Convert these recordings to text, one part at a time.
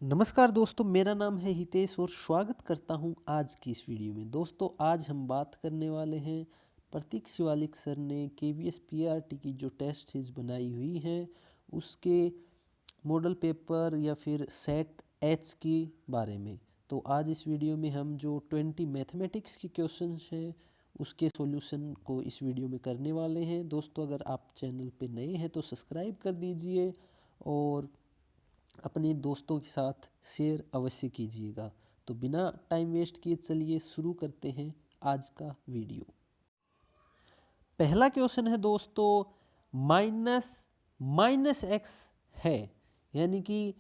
नमस्कार दोस्तों, मेरा नाम है हितेश और स्वागत करता हूं आज की इस वीडियो में। दोस्तों, आज हम बात करने वाले हैं प्रतीक शिवालिक सर ने केवीएस पीआरटी की जो टेस्ट सीरीज बनाई हुई है उसके मॉडल पेपर या फिर सेट एच के बारे में। तो आज इस वीडियो में हम जो 20 मैथमेटिक्स के क्वेश्चंस हैं उसके सॉल्यूशन को इस वीडियो में करने वाले हैं। दोस्तों, अगर आप चैनल पे नए हैं तो सब्सक्राइब कर दीजिए और अपने दोस्तों के साथ शेयर अवश्य कीजिएगा। तो बिना टाइम वेस्ट किए चलिए शुरू करते हैं आज का वीडियो। पहला क्वेश्चन है दोस्तों, माइनस माइनस एक्स है, यानी कि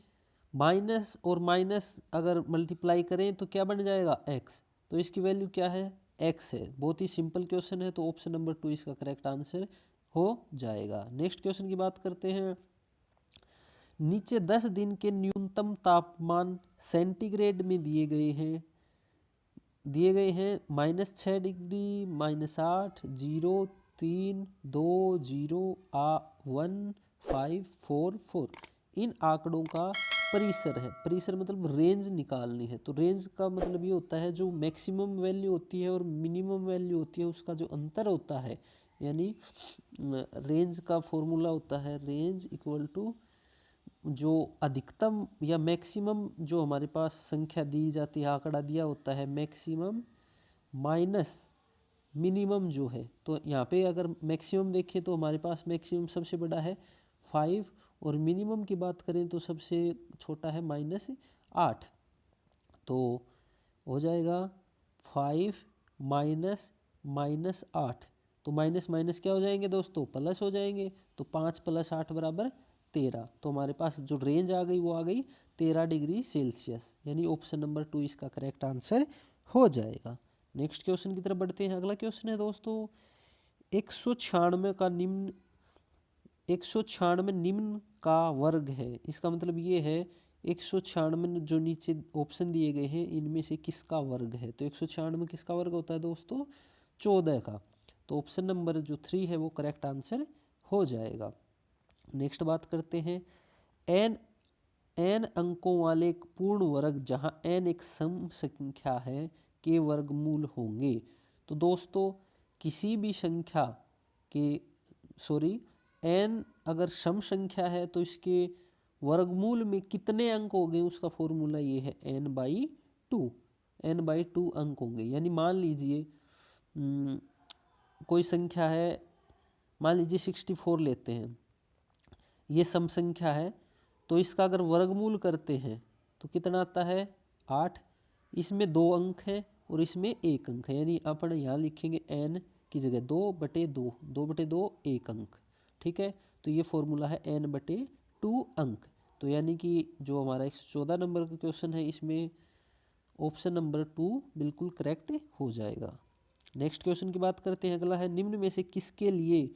माइनस और माइनस अगर मल्टीप्लाई करें तो क्या बन जाएगा एक्स। तो इसकी वैल्यू क्या है, एक्स है। बहुत ही सिंपल क्वेश्चन है, तो ऑप्शन नंबर 2 इसका करेक्ट आंसर हो जाएगा। नेक्स्ट क्वेश्चन की बात करते हैं। नीचे 10 दिन के न्यूनतम तापमान सेंटीग्रेड में दिए गए हैं -6 डिग्री, -8, 0, 3, 2, 0, 1, 5, 4, 4। इन आंकड़ों का परिसर है। परिसर मतलब रेंज निकालनी है। तो रेंज का मतलब ये होता है जो मैक्सिमम वैल्यू होती है और मिनिमम वैल्यू होती है उसका जो अंतर होता है, यानी रेंज का फॉर्मूला होता है रेंज इक्वल टू जो अधिकतम या मैक्सिमम जो हमारे पास संख्या दी जाती है, आंकड़ा दिया होता है मैक्सिमम माइनस मिनिमम जो है। तो यहाँ पे अगर मैक्सिमम देखें तो हमारे पास मैक्सिमम सबसे बड़ा है 5 और मिनिमम की बात करें तो सबसे छोटा है -8। तो हो जाएगा 5 माइनस -8। तो माइनस माइनस क्या हो जाएंगे दोस्तों, प्लस हो जाएंगे। तो 5 + 8 = 13। तो हमारे पास जो रेंज आ गई वो आ गई 13 डिग्री सेल्सियस, यानी ऑप्शन नंबर 2 इसका करेक्ट आंसर हो जाएगा। नेक्स्ट क्वेश्चन की तरफ बढ़ते हैं। अगला क्वेश्चन है दोस्तों, 196 निम्न का वर्ग है। इसका मतलब ये है 196 जो नीचे ऑप्शन दिए गए हैं इनमें से किसका वर्ग है। तो 196 किसका वर्ग होता है दोस्तों, 14 का। तो ऑप्शन नंबर जो 3 है वो करेक्ट आंसर हो जाएगा। नेक्स्ट बात करते हैं, एन एन अंकों वाले एक पूर्ण वर्ग जहां एन एक सम संख्या है के वर्गमूल होंगे। तो दोस्तों किसी भी संख्या के एन अगर सम संख्या है तो इसके वर्गमूल में कितने अंक होंगे उसका फॉर्मूला ये है n/2 अंक होंगे। यानी मान लीजिए कोई संख्या है, मान लीजिए 64 लेते हैं, ये सम संख्या है। तो इसका अगर वर्गमूल करते हैं तो कितना आता है 8। इसमें 2 अंक हैं और इसमें 1 अंक है, यानी अपन यहाँ लिखेंगे n की जगह 2/2, 2/2 1 अंक। ठीक है, तो ये फॉर्मूला है n/2 अंक। तो यानी कि जो हमारा 114 नंबर का क्वेश्चन है इसमें ऑप्शन नंबर 2 बिल्कुल करेक्ट हो जाएगा। नेक्स्ट क्वेश्चन की बात करते हैं। अगला है, निम्न में से किसके लिए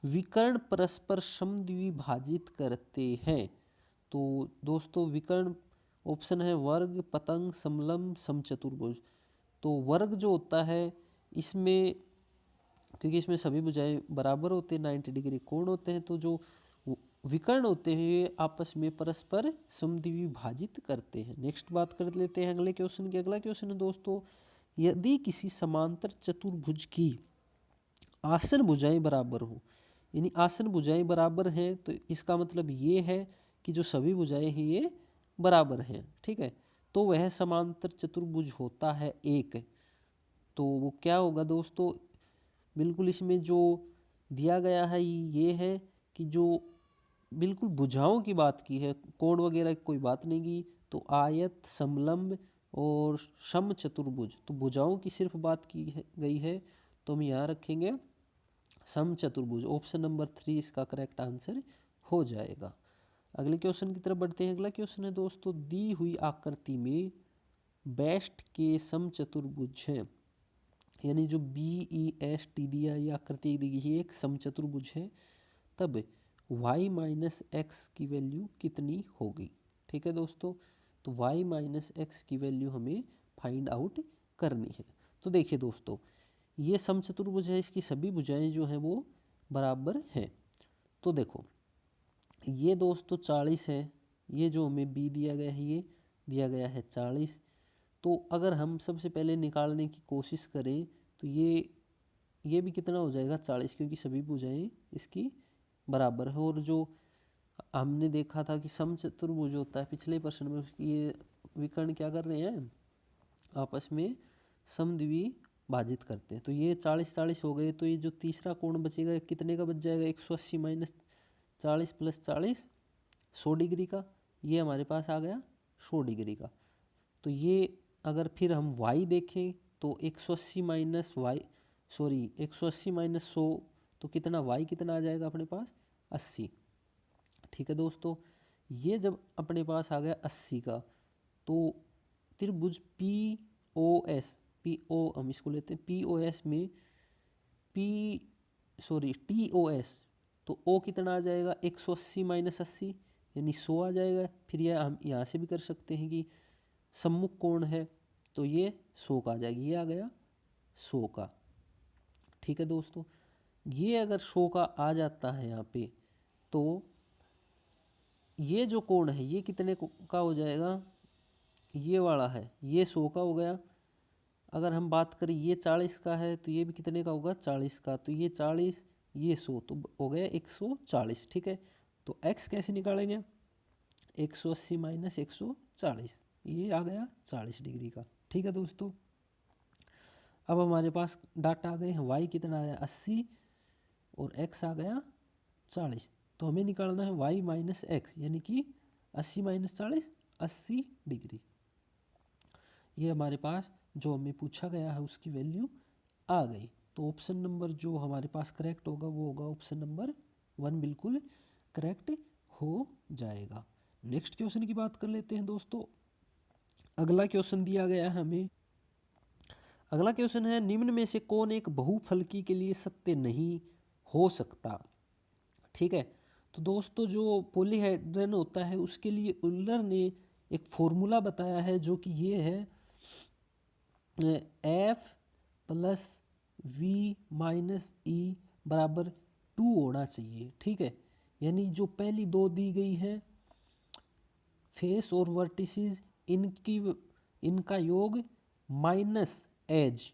विकर्ण परस्पर समद्विभाजित करते हैं। तो दोस्तों विकर्ण ऑप्शन है वर्ग, पतंग, समलंब, समचतुर्भुज। तो वर्ग जो होता है इसमें, क्योंकि इसमें सभी भुजाएं बराबर होते हैं, 90 डिग्री कोण होते हैं, तो जो विकर्ण होते हैं ये आपस में परस्पर समद्विभाजित करते हैं। नेक्स्ट बात कर लेते हैं अगले क्वेश्चन की। अगला क्वेश्चन है दोस्तों, यदि किसी समांतर चतुर्भुज की आसन भुजाएं बराबर हो, यानी आसन भुजाएं बराबर हैं, तो इसका मतलब ये है कि जो सभी भुजाएं हैं ये बराबर हैं। ठीक है, तो वह समांतर चतुर्भुज होता है एक। तो वो क्या होगा दोस्तों, बिल्कुल इसमें जो दिया गया है ये है कि जो बिल्कुल भुजाओं की बात की है, कोण वगैरह कोई बात नहीं की। तो आयत, समलंब और समचतुर्भुज, तो भुजाओं की सिर्फ बात की गई है, तो हम यहाँ रखेंगे समचतुर्भुज। ऑप्शन नंबर 3 इसका करेक्ट आंसर हो जाएगा। अगले क्वेश्चन की तरफ बढ़ते हैं। अगला क्वेश्चन है दोस्तों, दी हुई आकृति में बेस्ट के समचतुर्भुज हैं, यानी जो BEST दिया ये आकृति दी गई है एक समचतुर्भुज है, तब y - x की वैल्यू कितनी होगी। ठीक है दोस्तों, तो y - x की वैल्यू हमें फाइंड आउट करनी है। तो देखिए दोस्तों, ये समचतुर्भुज है, इसकी सभी भुजाएं जो हैं वो बराबर हैं। तो देखो ये दोस्तों 40 है, ये जो हमें बी दिया गया है ये दिया गया है 40। तो अगर हम सबसे पहले निकालने की कोशिश करें तो ये भी कितना हो जाएगा 40, क्योंकि सभी भुजाएं इसकी बराबर है। और जो हमने देखा था कि समचतुर्भुज होता है पिछले प्रश्न में, उसकी ये विकर्ण क्या कर रहे हैं, आपस में समद्विभाजित भाजित करते हैं। तो ये 40-40 हो गए। तो ये जो तीसरा कोण बचेगा कितने का बच जाएगा, 180 माइनस 40 प्लस 40 100 डिग्री का। ये हमारे पास आ गया 100 डिग्री का। तो ये अगर फिर हम y देखें तो 180 माइनस 100 तो कितना y कितना आ जाएगा अपने पास 80। ठीक है दोस्तों, ये जब अपने पास आ गया 80 का, तो त्रिभुज PO हम इसको लेते हैं, POS में TOS, तो O कितना आ जाएगा 180 माइनस 80 यानी 100 आ जाएगा। फिर यह हम यहाँ से भी कर सकते हैं कि सम्मुख कोण है तो ये 100 का आ जाएगा, ये आ गया 100 का। ठीक है दोस्तों, ये अगर 100 का आ जाता है यहाँ पे, तो ये जो कोण है ये कितने का हो जाएगा, ये वाला है ये 100 का हो गया। अगर हम बात करें ये 40 का है तो ये भी कितने का होगा 40 का। तो ये 40 ये 100 तो हो गया 140। ठीक है, तो x कैसे निकालेंगे, 180 माइनस 140, ये आ गया 40 डिग्री का। ठीक है दोस्तों, अब हमारे पास डाटा आ गए हैं, y कितना आया 80 और x आ गया 40। तो हमें निकालना है y माइनस एक्स, यानी कि 80 माइनस 40 80 डिग्री। ये हमारे पास जो हमें पूछा गया है उसकी वैल्यू आ गई। तो ऑप्शन नंबर जो हमारे पास करेक्ट होगा वो होगा ऑप्शन नंबर 1, बिल्कुल करेक्ट हो जाएगा। नेक्स्ट क्वेश्चन की बात कर लेते हैं दोस्तों। अगला क्वेश्चन दिया गया है हमें, अगला क्वेश्चन है निम्न में से कौन एक बहुफलकी के लिए सत्य नहीं हो सकता। ठीक है, तो दोस्तों जो पॉलीहेड्रन होता है उसके लिए यूलर ने एक फॉर्मूला बताया है जो कि ये है F plus V minus E बराबर 2 होना चाहिए। ठीक है, यानी जो पहली दो दी गई है फेस और वर्टिसेस, इनका योग माइनस एज,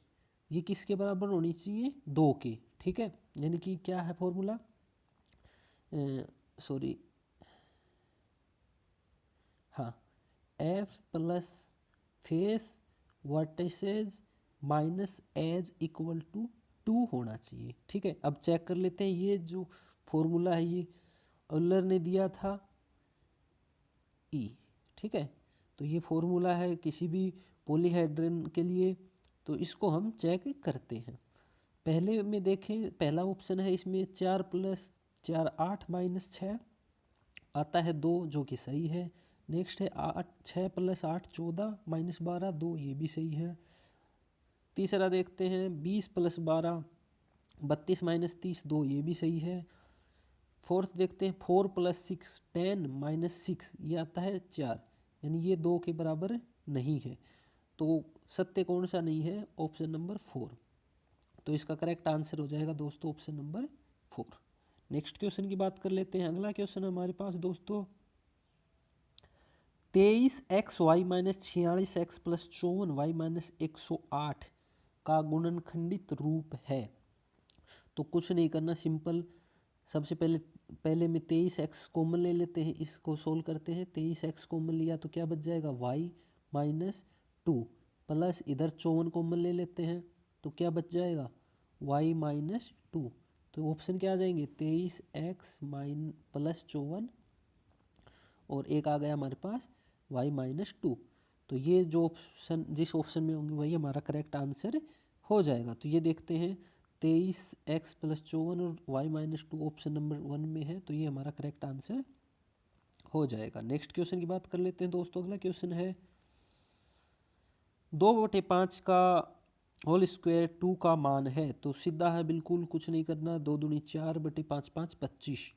ये किसके बराबर होनी चाहिए 2 के। ठीक है, यानी कि क्या है फॉर्मूला, हाँ, F plus face vertices minus edge equal to 2 होना चाहिए। ठीक है, अब चेक कर लेते हैं ये जो फॉर्मूला है ये यूलर ने दिया था E। ठीक है, तो ये फॉर्मूला है किसी भी पॉलीहेड्रन के लिए, तो इसको हम चेक करते हैं। पहले में देखें, पहला ऑप्शन है इसमें 4 प्लस 4 8 माइनस 6 आता है 2, जो कि सही है। नेक्स्ट है 6 प्लस 8 14 माइनस 12 2, ये भी सही है। तीसरा देखते हैं 20 प्लस 12 32 माइनस 30 2, ये भी सही है। फोर्थ देखते हैं 4 प्लस 6 10 माइनस 6, ये आता है 4, यानी ये 2 के बराबर नहीं है। तो सत्य कौन सा नहीं है, ऑप्शन नंबर 4। तो इसका करेक्ट आंसर हो जाएगा दोस्तों ऑप्शन नंबर 4। नेक्स्ट क्वेश्चन की बात कर लेते हैं। अगला क्वेश्चन हमारे पास दोस्तों 23xy minus 46x plus 54y minus 108 का गुणनखंडित रूप है। तो कुछ नहीं करना, सिंपल, सबसे पहले में 23x कॉमन ले लेते हैं, इसको सोल्व करते हैं। 23x कॉमन लिया तो क्या बच जाएगा y माइनस 2 प्लस इधर 54 कॉमन ले लेते हैं तो क्या बच जाएगा y माइनस 2। तो ऑप्शन क्या आ जाएंगे 23x प्लस 54 और एक आ गया हमारे पास y माइनस 2। तो ये जो ऑप्शन जिस ऑप्शन में होंगे वही हमारा करेक्ट आंसर हो जाएगा। तो ये देखते हैं 23x प्लस 54 और y माइनस 2 ऑप्शन नंबर 1 में है, तो ये हमारा करेक्ट आंसर हो जाएगा। नेक्स्ट क्वेश्चन की बात कर लेते हैं दोस्तों। अगला क्वेश्चन है 2/5 का होल स्क्वायर 2 का मान है। तो सीधा है, बिल्कुल कुछ नहीं करना, 2 दूनी 4/5 5 25।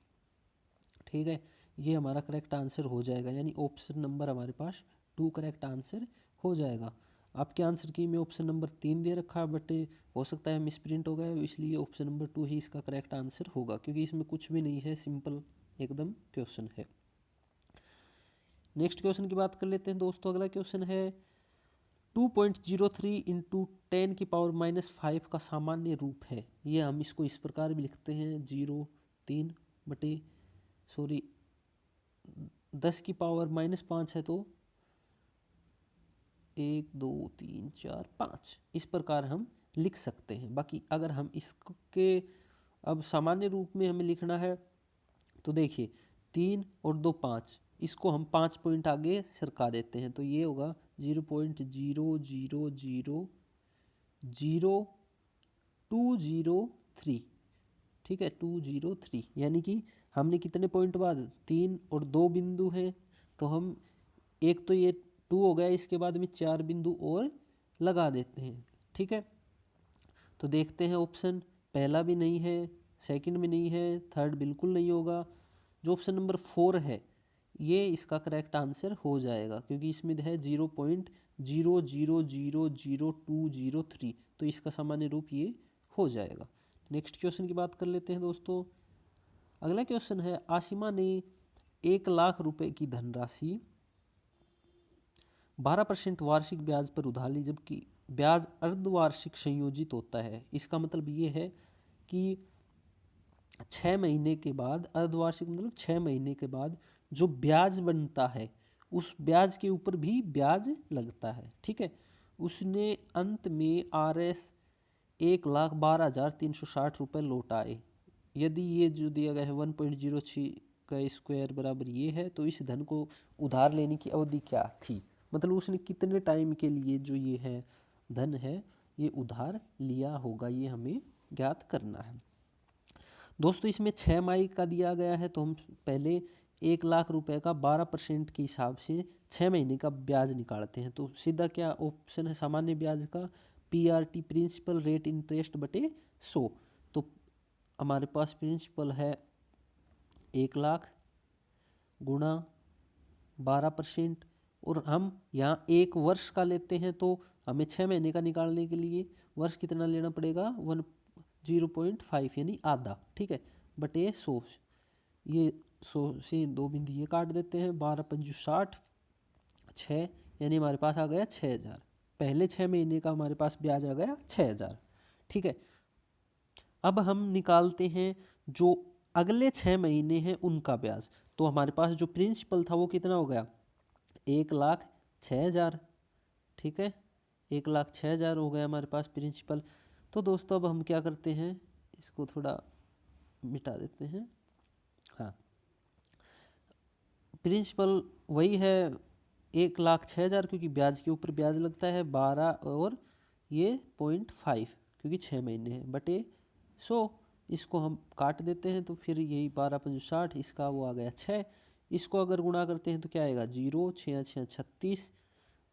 ठीक है, ये हमारा करेक्ट आंसर हो जाएगा, यानी ऑप्शन नंबर हमारे पास 2 करेक्ट आंसर हो जाएगा। आपके आंसर की में ऑप्शन नंबर 3 दे रखा है, बट हो सकता है मिस प्रिंट हो गया, इसलिए ऑप्शन नंबर 2 ही इसका करेक्ट आंसर होगा, क्योंकि इसमें कुछ भी नहीं है, सिंपल एकदम क्वेश्चन है। नेक्स्ट क्वेश्चन की बात कर लेते हैं दोस्तों। अगला क्वेश्चन है 2.03 इंटू 10 की पावर -5 का सामान्य रूप है। ये हम इसको इस प्रकार भी लिखते हैं 10 की पावर -5 है तो 1 2 3 4 5 इस प्रकार हम लिख सकते हैं। बाकी अगर हम इसके अब सामान्य रूप में हमें लिखना है तो देखिए 3 और 2 5, इसको हम 5 पॉइंट आगे सरका देते हैं तो ये होगा 0.00000203। ठीक है 203, यानी कि हमने कितने पॉइंट बाद 3 और 2 बिंदु हैं तो हम एक तो ये 2 हो गया, इसके बाद में 4 बिंदु और लगा देते हैं। ठीक है तो देखते हैं ऑप्शन पहला भी नहीं है, सेकंड भी नहीं है, थर्ड बिल्कुल नहीं होगा। जो ऑप्शन नंबर 4 है ये इसका करेक्ट आंसर हो जाएगा क्योंकि इसमें है 0.00000203, तो इसका सामान्य रूप ये हो जाएगा। नेक्स्ट क्वेश्चन की बात कर लेते हैं दोस्तों। अगला क्वेश्चन है आसिमा ने 1 लाख रुपए की धनराशि 12% वार्षिक ब्याज पर उधार ली, जबकि ब्याज अर्धवार्षिक संयोजित होता है। इसका मतलब ये है कि 6 महीने के बाद, अर्धवार्षिक मतलब 6 महीने के बाद जो ब्याज बनता है उस ब्याज के ऊपर भी ब्याज लगता है। ठीक है उसने अंत में RS 1,12,360 रुपये लौटाए। यदि ये जो दिया गया है 1.06 का स्क्वायर बराबर ये है तो इस धन को उधार लेने की अवधि क्या थी, मतलब उसने कितने टाइम के लिए जो ये है धन है ये उधार लिया होगा, ये हमें ज्ञात करना है। दोस्तों इसमें 6 माही का दिया गया है तो हम पहले 1 लाख रुपए का 12% के हिसाब से 6 महीने का ब्याज निकालते हैं। तो सीधा क्या ऑप्शन है सामान्य ब्याज का PRT प्रिंसिपल रेट इंटरेस्ट बटे 100। तो हमारे पास प्रिंसिपल है 1 लाख गुणा 12% और हम यहाँ 1 वर्ष का लेते हैं तो हमें 6 महीने का निकालने के लिए वर्ष कितना लेना पड़ेगा 0.5 यानी आधा। ठीक है बटे 100, ये 100 से 2 बिंदु ये काट देते हैं, 12 पंजू 60, 6 यानी हमारे पास आ गया 6000। पहले 6 महीने का हमारे पास ब्याज आ गया 6000। ठीक है अब हम निकालते हैं जो अगले 6 महीने हैं उनका ब्याज। तो हमारे पास जो प्रिंसिपल था वो कितना हो गया 1,06,000। ठीक है 1,06,000 हो गया हमारे पास प्रिंसिपल। तो दोस्तों अब हम क्या करते हैं इसको थोड़ा मिटा देते हैं। हाँ प्रिंसिपल वही है 1,06,000 क्योंकि ब्याज के ऊपर ब्याज लगता है 12 और ये 0.5 क्योंकि 6 महीने हैं बटे 100, इसको हम काट देते हैं तो फिर यही 12 पंजू 60, इसका वो आ गया 6। इसको अगर गुणा करते हैं तो क्या आएगा 0 6 6 36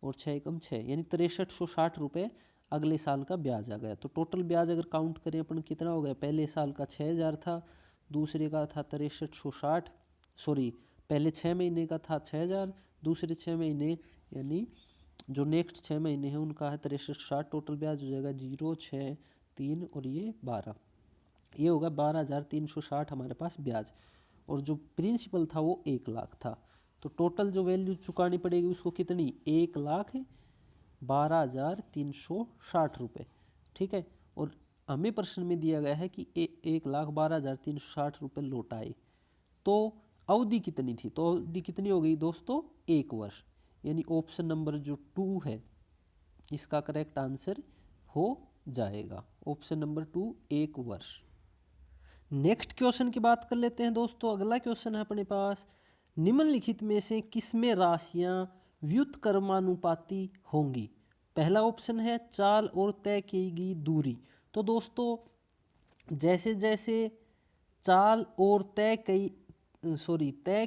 और 6 एकम 6 यानी 6360 रुपये अगले साल का ब्याज आ गया। तो टोटल ब्याज अगर काउंट करें अपन कितना हो गया, पहले साल का 6000 था, दूसरे का था 6360, सॉरी पहले 6 महीने का था 6000, दूसरे 6 महीने यानी जो नेक्स्ट 6 महीने हैं उनका है 6360। टोटल ब्याज हो जाएगा 0 6 3 और ये 12, ये होगा 12,360 हमारे पास ब्याज। और जो प्रिंसिपल था वो 1 लाख था तो टोटल जो वैल्यू चुकानी पड़ेगी उसको कितनी 1,12,360 रुपये। ठीक है और हमें प्रश्न में दिया गया है कि 1,12,360 रुपये लौटाए, तो अवधि कितनी थी, तो अवधि कितनी हो गई दोस्तों 1 वर्ष, यानी ऑप्शन नंबर जो 2 है इसका करेक्ट आंसर हो जाएगा ऑप्शन नंबर 2 1 वर्ष। नेक्स्ट क्वेश्चन की बात कर लेते हैं दोस्तों। अगला क्वेश्चन है अपने पास निम्नलिखित में से किसमें राशियां व्युत्क्रमानुपाती होंगी। पहला ऑप्शन है चाल और तय की गई दूरी। तो दोस्तों जैसे जैसे चाल और तय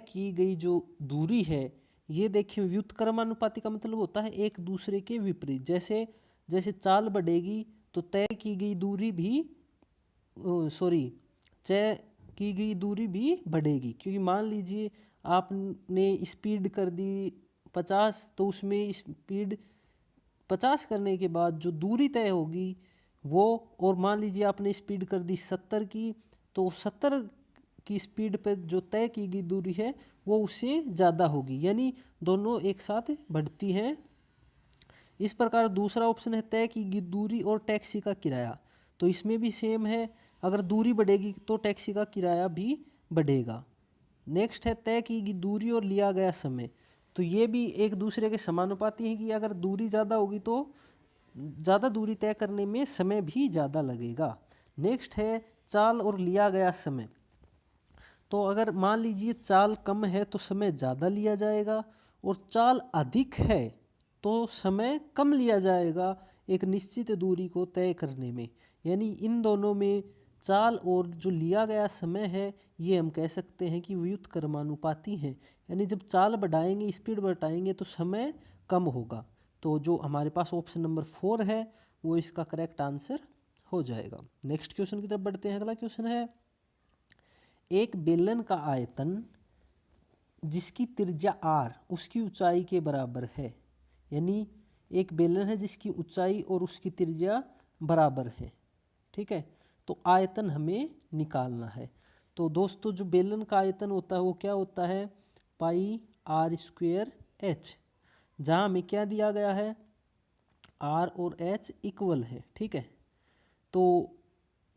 की गई जो दूरी है ये देखिए व्युत्क्रमानुपाती का मतलब होता है एक दूसरे के विपरीत। जैसे जैसे चाल बढ़ेगी तो तय की गई दूरी भी तय की गई दूरी भी बढ़ेगी, क्योंकि मान लीजिए आपने स्पीड कर दी 50 तो उसमें स्पीड 50 करने के बाद जो दूरी तय होगी वो, और मान लीजिए आपने स्पीड कर दी 70 की तो 70 की स्पीड पे जो तय की गई दूरी है वो उससे ज़्यादा होगी, यानी दोनों एक साथ बढ़ती हैं। इस प्रकार दूसरा ऑप्शन है तय की गई दूरी और टैक्सी का किराया। तो इसमें भी सेम है, अगर दूरी बढ़ेगी तो टैक्सी का किराया भी बढ़ेगा। नेक्स्ट है तय की गई दूरी और लिया गया समय। तो ये भी एक दूसरे के समानुपाती हैं कि अगर दूरी ज़्यादा होगी तो ज़्यादा दूरी तय करने में समय भी ज़्यादा लगेगा। नेक्स्ट है चाल और लिया गया समय। तो अगर मान लीजिए चाल कम है तो समय ज़्यादा लिया जाएगा, और चाल अधिक है तो समय कम लिया जाएगा एक निश्चित दूरी को तय करने में। यानी इन दोनों में चाल और जो लिया गया समय है ये हम कह सकते हैं कि व्युत्क्रमानुपाती हैं। यानी जब चाल बढ़ाएंगे, स्पीड बढ़ाएंगे तो समय कम होगा। तो जो हमारे पास ऑप्शन नंबर 4 है वो इसका करेक्ट आंसर हो जाएगा। नेक्स्ट क्वेश्चन की तरफ बढ़ते हैं। अगला क्वेश्चन है, एक बेलन का आयतन जिसकी त्रिज्या r उसकी ऊंचाई के बराबर है। यानी एक बेलन है जिसकी ऊंचाई और उसकी त्रिज्या बराबर है, ठीक है। तो आयतन हमें निकालना है। तो दोस्तों जो बेलन का आयतन होता है वो क्या होता है, पाई r स्क्वेयर h, जहाँ हमें क्या दिया गया है, r और h इक्वल है, ठीक है। तो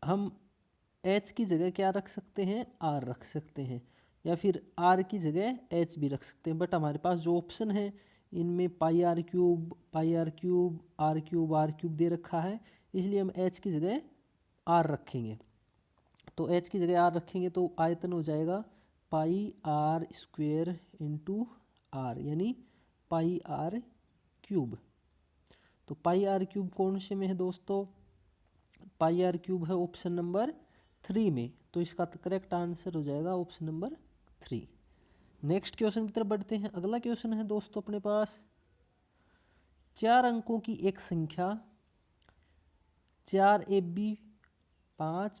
हम h की जगह क्या रख सकते हैं, r रख सकते हैं, या फिर r की जगह h भी रख सकते हैं। बट हमारे पास जो ऑप्शन है इनमें pi r cube, pi r cube, r cube, r cube दे रखा है, इसलिए हम h की जगह r रखेंगे। तो h की जगह r रखेंगे तो आयतन हो जाएगा पाई आर स्क्वेयर इंटू आर, यानी पाई आर क्यूब। तो पाई आर क्यूब कौन से में है दोस्तों, पाई आर क्यूब है ऑप्शन नंबर 3 में। तो इसका करेक्ट आंसर हो जाएगा ऑप्शन नंबर 3। नेक्स्ट क्वेश्चन की तरफ बढ़ते हैं। अगला क्वेश्चन है दोस्तों अपने पास, 4 अंकों की एक संख्या 4 AB 5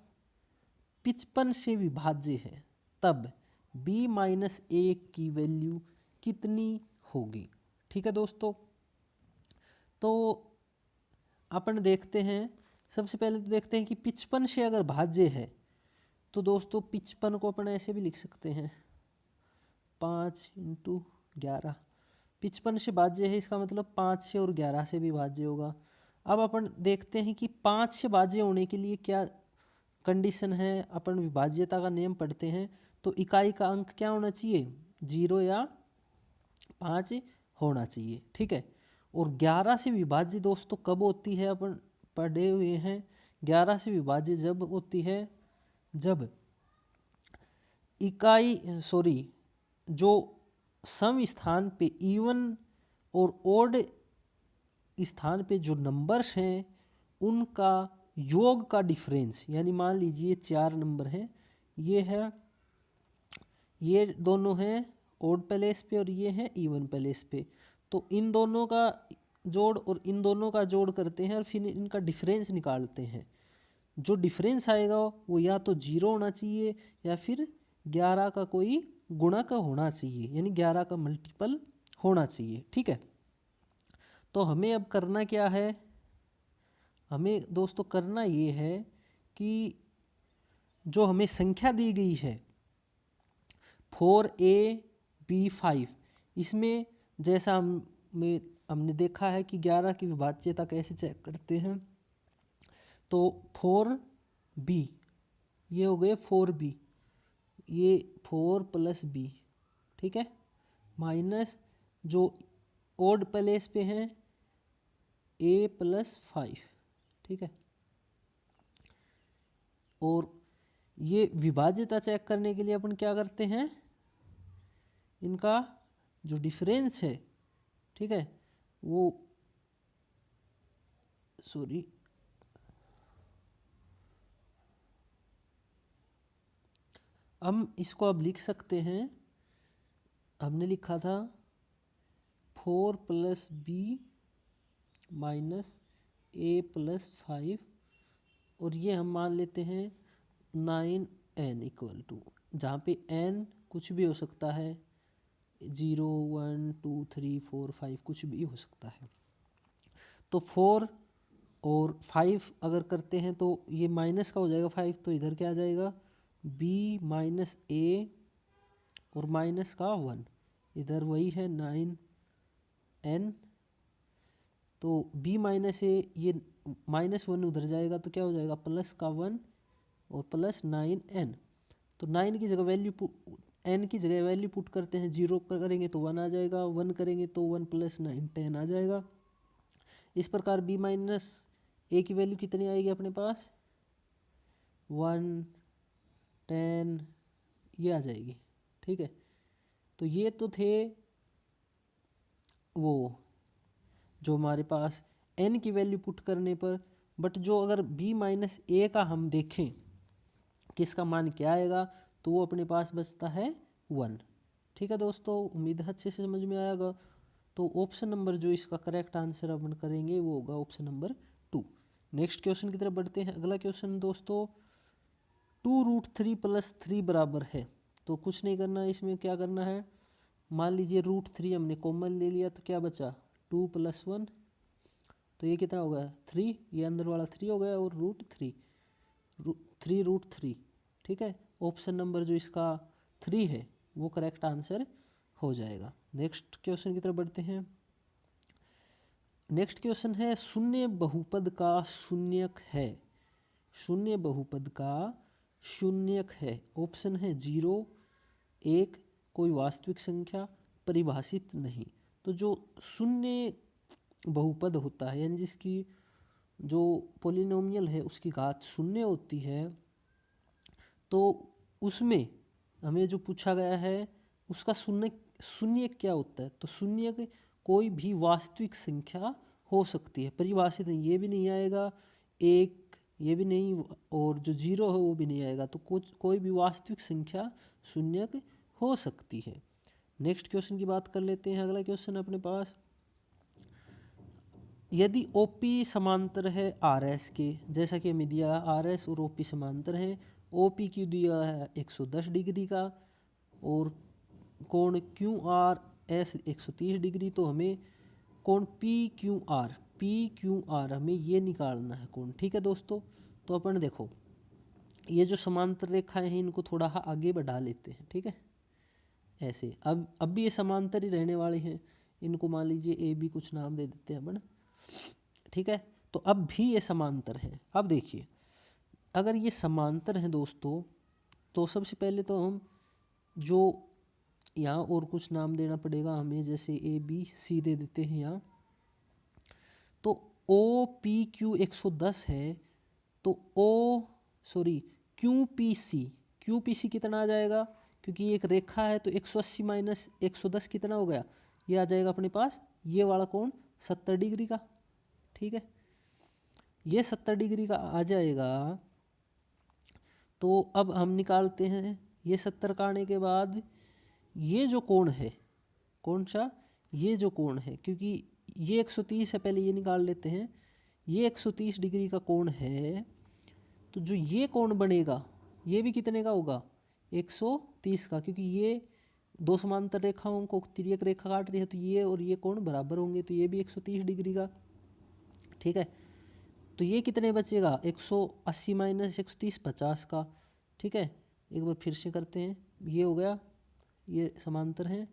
55 से विभाज्य है, तब b माइनस ए की वैल्यू कितनी होगी। ठीक है दोस्तों, तो अपन देखते हैं, सबसे पहले तो देखते हैं कि 55 से अगर भाज्य है तो दोस्तों 55 को अपन ऐसे भी लिख सकते हैं 5 × 11। 55 से भाज्य है, इसका मतलब 5 से और 11 से भी भाज्य होगा। अब अपन देखते हैं कि 5 से भाज्य होने के लिए क्या कंडीशन है। अपन विभाज्यता का नियम पढ़ते हैं, तो इकाई का अंक क्या होना चाहिए, 0 या 5 होना चाहिए, ठीक है। और 11 से विभाज्य दोस्तों कब होती है, अपन पढ़े हुए हैं 11 से विभाज्य जब होती है जब जो सम स्थान पे इवन और ओड स्थान पे जो नंबर्स हैं उनका योग का डिफरेंस, यानी मान लीजिए 4 नंबर हैं, ये दोनों हैं ओड प्लेस पे और ये हैं इवन प्लेस पे, तो इन दोनों का जोड़ और इन दोनों का जोड़ करते हैं और फिर इनका डिफरेंस निकालते हैं। जो डिफरेंस आएगा वो या तो 0 होना चाहिए या फिर 11 का कोई गुणक होना चाहिए, यानी 11 का मल्टीपल होना चाहिए, ठीक है। तो हमें अब करना क्या है, हमें दोस्तों करना ये है कि जो हमें संख्या दी गई है 4AB5, इसमें जैसा हमने देखा है कि 11 की विभाज्यता कैसे चेक करते हैं, तो 4B ये हो गए 4B, ये 4 + B, ठीक है, माइनस जो ओड प्लेस पे हैं A + 5, ठीक है। और ये विभाज्यता चेक करने के लिए अपन क्या करते हैं, इनका जो डिफरेंस है, ठीक है, वो हम इसको अब लिख सकते हैं, हमने लिखा था 4 + B - A + 5, और ये हम मान लेते हैं 9n = जहाँ पे n कुछ भी हो सकता है, 0 1 2 3 4 5 कुछ भी हो सकता है। तो 4 और 5 अगर करते हैं तो ये माइनस का हो जाएगा 5, तो इधर क्या आ जाएगा बी माइनस ए और माइनस का 1, इधर वही है 9n, तो b माइनस ए, ये -1 उधर जाएगा तो क्या हो जाएगा प्लस का 1 और प्लस 9n। तो 9 की जगह वैल्यू n की जगह वैल्यू पुट करते हैं, 0 करेंगे तो 1 आ जाएगा, 1 करेंगे तो 1 + 9 10 आ जाएगा। इस प्रकार b माइनस ए की वैल्यू कितनी आएगी अपने पास 1 10 ये आ जाएगी। ठीक है, तो ये तो थे वो जो हमारे पास n की वैल्यू पुट करने पर, बट जो अगर b माइनस ए का हम देखें किसका मान क्या आएगा तो वो अपने पास बचता है 1। ठीक है दोस्तों, उम्मीद है अच्छे से समझ में आएगा। तो ऑप्शन नंबर जो इसका करेक्ट आंसर अपन करेंगे वो होगा ऑप्शन नंबर 2। नेक्स्ट क्वेश्चन की तरफ बढ़ते हैं। अगला क्वेश्चन दोस्तों 2√3 + 3 बराबर है, तो कुछ नहीं करना है, इसमें क्या करना है, मान लीजिए √3 हमने कॉमन ले लिया तो क्या बचा 2 + 1, तो ये कितना हो गया 3, ये अंदर वाला 3 हो गया और √3 3√3। ठीक है, ऑप्शन नंबर जो इसका 3 है वो करेक्ट आंसर हो जाएगा। नेक्स्ट क्वेश्चन की तरफ बढ़ते हैं। नेक्स्ट क्वेश्चन है शून्य बहुपद का शून्यक है, शून्य बहुपद का शून्यक है। ऑप्शन है 0, 1, कोई वास्तविक संख्या, परिभाषित नहीं। तो जो शून्य बहुपद होता है यानी जिसकी जो पॉलिनोमियल है उसकी घात शून्य होती है, तो उसमें हमें जो पूछा गया है उसका शून्य क्या होता है, तो शून्य कोई भी वास्तविक संख्या हो सकती है, परिभाषित नहीं, ये भी नहीं आएगा 1, ये भी नहीं, और जो 0 है वो भी नहीं आएगा, तो कोई भी वास्तविक संख्या शून्य हो सकती है। नेक्स्ट क्वेश्चन की बात कर लेते हैं। अगला क्वेश्चन अपने पास, यदि OP समांतर है RS के, जैसा कि हमें दिया RS और OP समांतर हैं, OP क्यू दिया है 110 डिग्री का और कोण QRS 130 डिग्री, तो हमें कोण PQR हमें ये निकालना है कोण। ठीक है दोस्तों, तो अपन देखो ये जो समांतर रेखाएं हैं इनको थोड़ा आगे बढ़ा लेते हैं। ठीक है, ऐसे अब भी ये समांतर ही रहने वाले हैं, इनको मान लीजिए AB कुछ नाम दे देते हैं अपन। ठीक है, तो अब भी ये समांतर है। अब देखिए अगर ये समांतर हैं दोस्तों, तो सबसे पहले तो हम जो यहाँ और कुछ नाम देना पड़ेगा हमें, जैसे ABC दे देते हैं यहाँ, तो OPQ 110 है, तो QPC कितना आ जाएगा, क्योंकि ये एक रेखा है तो 180 माइनस 110 कितना हो गया, ये आ जाएगा अपने पास ये वाला कोण 70 डिग्री का। ठीक है, ये 70 डिग्री का आ जाएगा। तो अब हम निकालते हैं, ये 70 का आने के बाद ये जो कोण है, कौन सा, ये जो कोण है, क्योंकि ये 130 है, पहले ये निकाल लेते हैं, ये 130 डिग्री का कोण है, तो जो ये कोण बनेगा ये भी कितने का होगा 130 का, क्योंकि ये दो समांतर रेखाओं को तिर्यक रेखा काट रही है, तो ये और ये कोण बराबर होंगे, तो ये भी 130 डिग्री का। ठीक है, तो ये कितने बचेगा 180 माइनस 130 50 का। ठीक है, एक बार फिर से करते हैं, ये हो गया, ये समांतर है,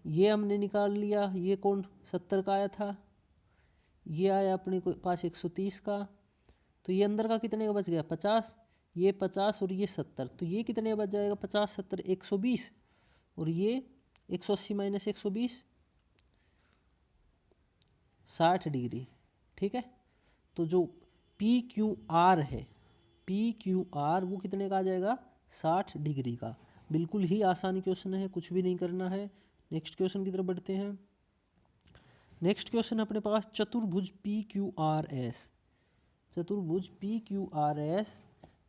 ये हमने निकाल लिया, ये कोण 70 का आया था, ये आया अपने को पास 130 का, तो ये अंदर का कितने का बच गया 50, ये 50 और ये 70, तो ये कितने बच जाएगा 50 70 120, और ये 180 माइनस 120 60 डिग्री। ठीक है, तो जो PQR है, PQR वो कितने का आ जाएगा 60 डिग्री का। बिल्कुल ही आसान क्वेश्चन है, कुछ भी नहीं करना है। नेक्स्ट क्वेश्चन की तरफ बढ़ते हैं। नेक्स्ट क्वेश्चन अपने पास चतुर्भुज PQRS, चतुर्भुज PQRS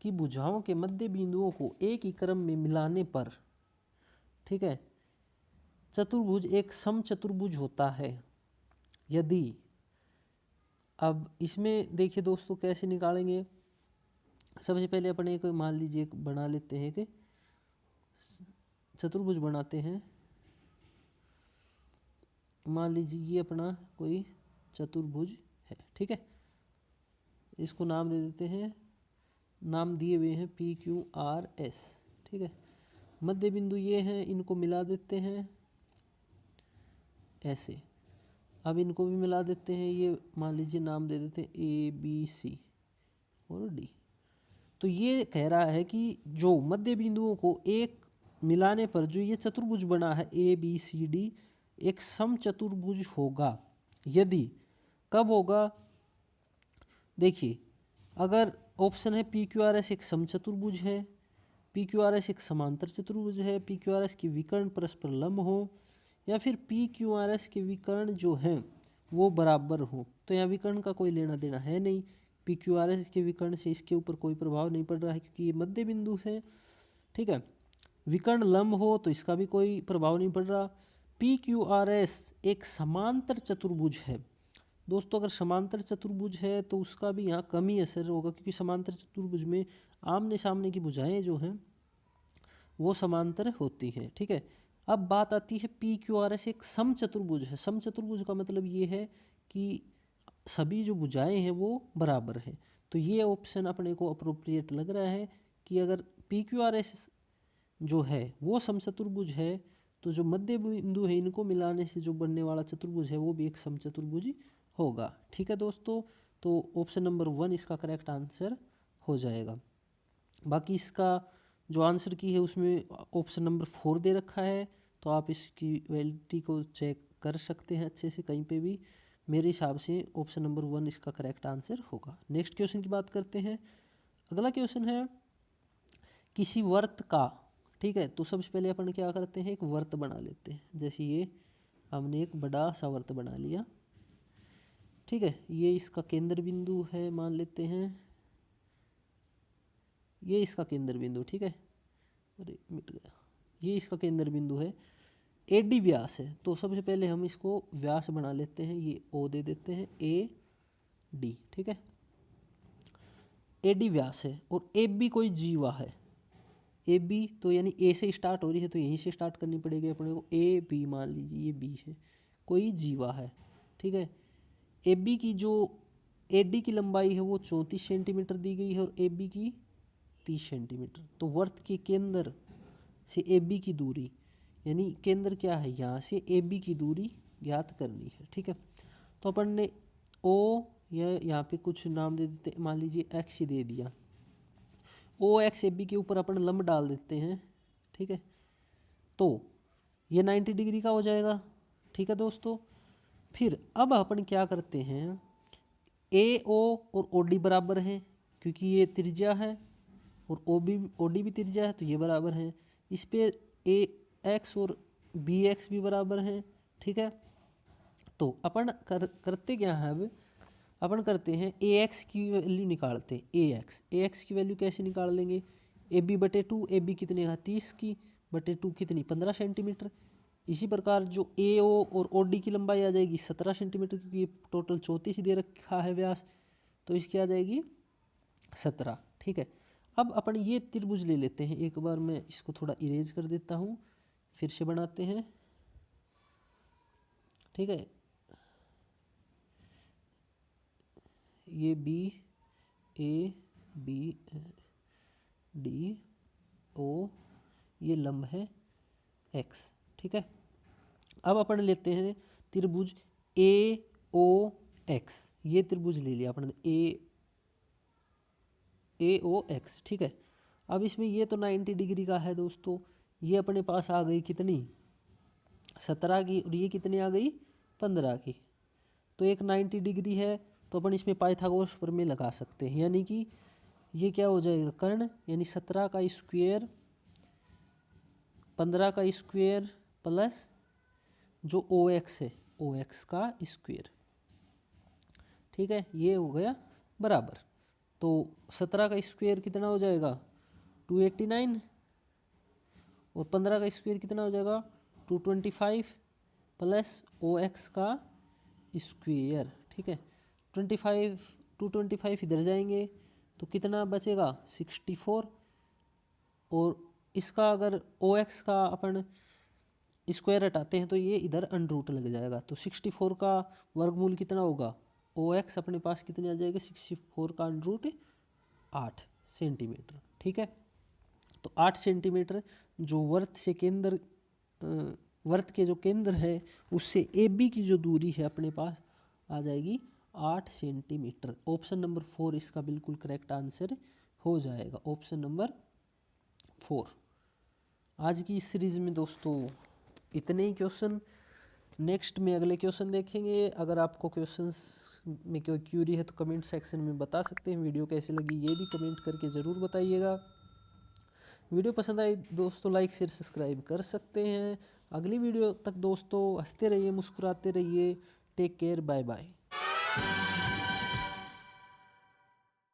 की भुजाओं के मध्य बिंदुओं को एक ही क्रम में मिलाने पर, ठीक है, चतुर्भुज एक समचतुर्भुज होता है यदि, अब इसमें देखिए दोस्तों कैसे निकालेंगे। सबसे पहले अपन एक मान लीजिए एक बना लेते हैं कि चतुर्भुज बनाते हैं, मान लीजिए ये अपना कोई चतुर्भुज है। ठीक है, इसको नाम दे देते हैं नाम दिए हुए हैं पी क्यू आर एस, ठीक है। मध्य बिंदु ये हैं, इनको मिला देते हैं ऐसे। अब इनको भी मिला देते हैं, ये मान लीजिए नाम दे देते हैं ए बी सी और डी। तो ये कह रहा है कि जो मध्य बिंदुओं को एक मिलाने पर जो ये चतुर्भुज बना है ए बी सी डी एक समचतुर्भुज होगा। यदि कब होगा, देखिए अगर ऑप्शन है पी क्यू आर एस एक समचतुर्भुज है, पी क्यू आर एस एक समांतर चतुर्भुज है, पी क्यू आर एस के विकर्ण परस्पर लंब हो, या फिर पी क्यू आर एस के विकर्ण जो हैं वो बराबर हो। तो यहाँ विकर्ण का कोई लेना देना है नहीं, पी क्यू आर एस के विकर्ण से इसके ऊपर कोई प्रभाव नहीं पड़ रहा है क्योंकि ये मध्य बिंदु है, ठीक है। विकर्ण लंब हो तो इसका भी कोई प्रभाव नहीं पड़ रहा। पी क्यू आर एस एक समांतर चतुर्भुज है। दोस्तों अगर समांतर चतुर्भुज है तो उसका भी यहाँ कम ही असर होगा क्योंकि समांतर चतुर्भुज में आमने सामने की भुजाएं जो हैं वो समांतर होती हैं, ठीक है। अब बात आती है पी क्यू आर एस एक समचतुर्भुज है। समचतुर्भुज का मतलब ये है कि सभी जो भुजाएं हैं वो बराबर हैं। तो ये ऑप्शन अपने को अप्रोप्रिएट लग रहा है कि अगर पी क्यू आर एस जो है वो समचतुर्भुज है तो जो मध्य बिंदु है इनको मिलाने से जो बनने वाला चतुर्भुज है वो भी एक समचतुर्भुज होगा, ठीक है दोस्तों। तो ऑप्शन नंबर 1 इसका करेक्ट आंसर हो जाएगा। बाकी इसका जो आंसर की है उसमें ऑप्शन नंबर 4 दे रखा है, तो आप इसकी वैलिडिटी को चेक कर सकते हैं अच्छे से कहीं पे भी। मेरे हिसाब से ऑप्शन नंबर 1 इसका करेक्ट आंसर होगा। नेक्स्ट क्वेश्चन की बात करते हैं। अगला क्वेश्चन है किसी वर्त का, ठीक है। तो सबसे पहले अपन क्या करते हैं, एक वर्त बना लेते हैं। जैसे ये हमने एक बड़ा सा वर्त बना लिया, ठीक है। ये इसका केंद्र बिंदु है, मान लेते हैं ये इसका केंद्र बिंदु, ठीक है। अरे मिट गया, ये इसका केंद्र बिंदु है। एडी व्यास है, तो सबसे पहले हम इसको व्यास बना लेते हैं, ये ओ दे देते हैं ए डी, ठीक है। एडी व्यास है और ए बी कोई जीवा है। ए बी तो यानी ए से स्टार्ट हो रही है तो यहीं से स्टार्ट करनी पड़ेगी अपने को। ए बी मान लीजिए ये बी है, कोई जीवा है, ठीक है। ए बी की जो ए डी की लंबाई है वो 34 सेंटीमीटर दी गई है और ए बी की 30 सेंटीमीटर। तो वर्त के केंद्र से ए बी की दूरी, यानी केंद्र क्या है, यहाँ से ए बी की दूरी ज्ञात करनी है, ठीक है। तो अपन ने ओ या यहाँ पे कुछ नाम दे देते, मान लीजिए एक्स ही दे दिया। ओ एक्स ए बी के ऊपर अपन लंब डाल देते हैं, ठीक है। तो ये 90 डिग्री का हो जाएगा, ठीक है दोस्तों। फिर अब अपन क्या करते हैं, ए ओ और ओ डी बराबर हैं क्योंकि ये त्रिज्या है और ओ डी भी त्रिज्या है तो ये बराबर हैं। इस पे ए एक्स और बी एक्स भी बराबर हैं, ठीक है। तो अपन करते क्या है, अब अपन करते हैं ए एक्स की वैल्यू निकालते हैं। ए एक्स की वैल्यू कैसे निकाल लेंगे, ए बी बटे 2, ए बी कितने का 30 की बटे 2 कितनी 15 सेंटीमीटर। इसी प्रकार जो ए ओ और ओ डी की लंबाई आ जाएगी 17 सेंटीमीटर क्योंकि ये टोटल 34 दे रखा है व्यास, तो इसकी आ जाएगी 17, ठीक है। अब अपन ये त्रिभुज ले लेते हैं, एक बार मैं इसको थोड़ा इरेज कर देता हूँ, फिर से बनाते हैं, ठीक है। ये B A B D O, ये लंब है एक्स, ठीक है। अब अपन लेते हैं त्रिभुज ए ओ एक्स, ये त्रिभुज ले लिया अपन ए ओ एक्स, ठीक है। अब इसमें ये तो 90 डिग्री का है दोस्तों, ये अपने पास आ गई कितनी 17 की और ये कितनी आ गई 15 की। तो एक 90 डिग्री है तो अपन इसमें पाइथागोरस प्रमेय लगा सकते हैं, यानी कि ये क्या हो जाएगा कर्ण, यानी 17 का स्क्वायर 15 का स्क्वायर प्लस जो ओ एक्स है ओ एक्स का स्क्वायर, ठीक है। ये हो गया बराबर। तो 17 का स्क्वायर कितना हो जाएगा 289 और 15 का स्क्वायर कितना हो जाएगा 225 प्लस ओ एक्स का स्क्वायर, ठीक है। 225 इधर जाएंगे तो कितना बचेगा 64, और इसका अगर ओ एक्स का अपन स्क्वायर हटाते हैं तो ये इधर अंडरूट लग जाएगा। तो 64 का वर्गमूल कितना होगा, ओ एक्स अपने पास कितने आ जाएगा 64 का अंडरूट 8, सेंटीमीटर। ठीक है, तो 8 सेंटीमीटर जो वर्त के जो केंद्र है उससे ए बी की जो दूरी है अपने पास आ जाएगी 8 सेंटीमीटर। ऑप्शन नंबर 4 इसका बिल्कुल करेक्ट आंसर हो जाएगा, ऑप्शन नंबर 4। आज की इस सीरीज में दोस्तों इतने ही क्वेश्चन। नेक्स्ट में अगले क्वेश्चन देखेंगे। अगर आपको क्वेश्चंस में कोई क्यूरी है तो कमेंट सेक्शन में बता सकते हैं। वीडियो कैसी लगी ये भी कमेंट करके ज़रूर बताइएगा। वीडियो पसंद आई दोस्तों लाइक शेयर सब्सक्राइब कर सकते हैं। अगली वीडियो तक दोस्तों हंसते रहिए, मुस्कुराते रहिए। Take care, bye bye.